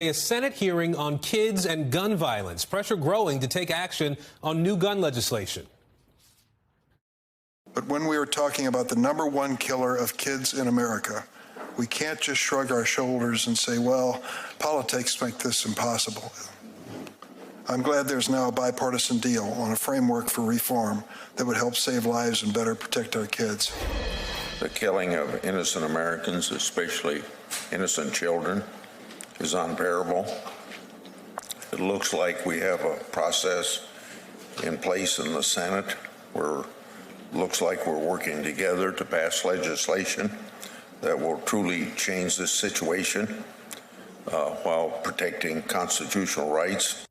A Senate hearing on kids and gun violence. Pressure growing to take action on new gun legislation. But when we are talking about the #1 killer of kids in America, we can't just shrug our shoulders and say, well, politics make this impossible. I'm glad there's now a bipartisan deal on a framework for reform that would help save lives and better protect our kids. The killing of innocent Americans, especially innocent children, is unbearable. It looks like we have a process in place in the Senate where it looks like we're working together to pass legislation that will truly change this situation while protecting constitutional rights.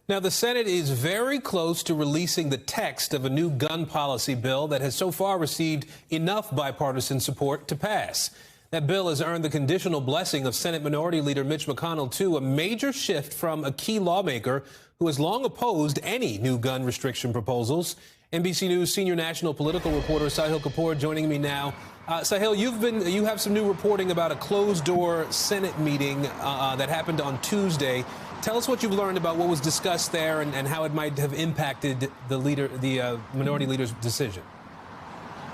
Now, the Senate is very close to releasing the text of a new gun policy bill that has so far received enough bipartisan support to pass. That bill has earned the conditional blessing of Senate Minority Leader Mitch McConnell, too, a major shift from a key lawmaker who has long opposed any new gun restriction proposals. NBC News senior national political reporter Sahil Kapoor joining me now. Sahil, you have some new reporting about a closed-door Senate meeting that happened on Tuesday. Tell us what you've learned about what was discussed there and how it might have impacted the minority leader's decision.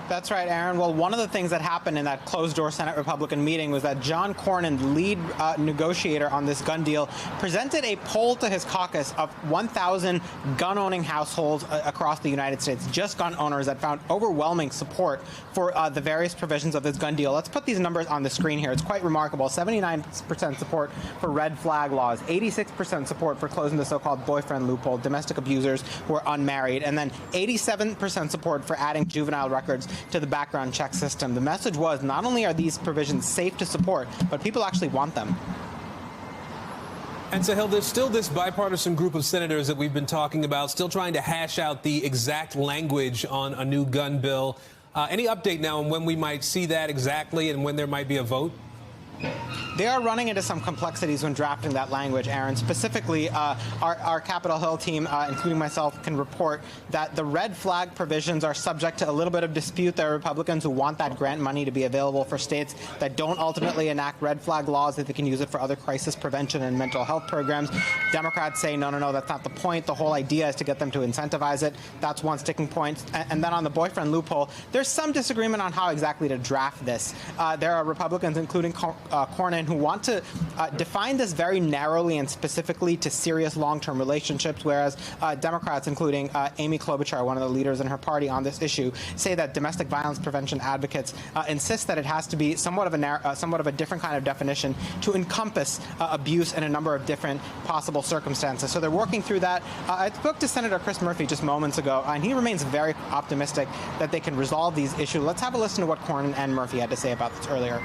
That's right, Aaron. Well, one of the things that happened in that closed-door Senate Republican meeting was that John Cornyn, the lead negotiator on this gun deal, presented a poll to his caucus of 1,000 gun-owning households across the United States, just gun owners, that found overwhelming support for the various provisions of this gun deal. Let's put these numbers on the screen here. It's quite remarkable. 79% support for red flag laws, 86% support for closing the so-called boyfriend loophole, domestic abusers who are unmarried, and then 87% support for adding juvenile records to the background check system. The message was not only are these provisions safe to support, but people actually want them. And Sahil, there's still this bipartisan group of senators that we've been talking about, still trying to hash out the exact language on a new gun bill. Any update now on when we might see that exactly and when there might be a vote? They are running into some complexities when drafting that language, Aaron. Specifically, our Capitol Hill team, including myself, can report that the red flag provisions are subject to a little bit of dispute. There are Republicans who want that grant money to be available for states that don't ultimately enact red flag laws, that they can use it for other crisis prevention and mental health programs. Democrats say, no, that's not the point. The whole idea is to get them to incentivize it. That's one sticking point. And then on the boyfriend loophole, there's some disagreement on how exactly to draft this. There are Republicans, including Cornyn, who want to define this very narrowly and specifically to serious long-term relationships, whereas Democrats, including Amy Klobuchar, one of the leaders in her party on this issue, say that domestic violence prevention advocates insist that it has to be somewhat of a different kind of definition to encompass abuse in a number of different possible circumstances. So they're working through that. I spoke to Senator Chris Murphy just moments ago, and he remains very optimistic that they can resolve these issues. Let's have a listen to what Cornyn and Murphy had to say about this earlier.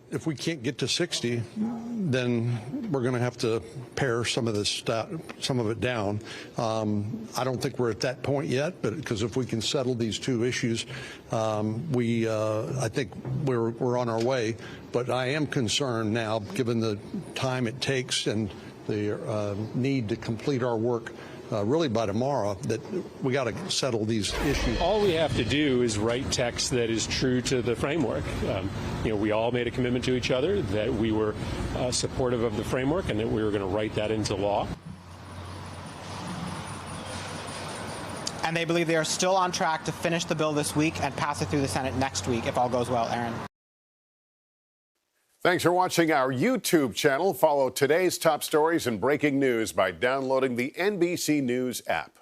If we can't get to 60, then we're going to have to pare some of it down. I don't think we're at that point yet, but because if we can settle these two issues, I think we're on our way. But I am concerned now, given the time it takes and the need to complete our work really by tomorrow, that we got to settle these issues. All we have to do is write text that is true to the framework. We all made a commitment to each other that we were supportive of the framework and that we were going to write that into law. And they believe they are still on track to finish the bill this week and pass it through the Senate next week, if all goes well, Aaron. Thanks for watching our YouTube channel. Follow today's top stories and breaking news by downloading the NBC News app.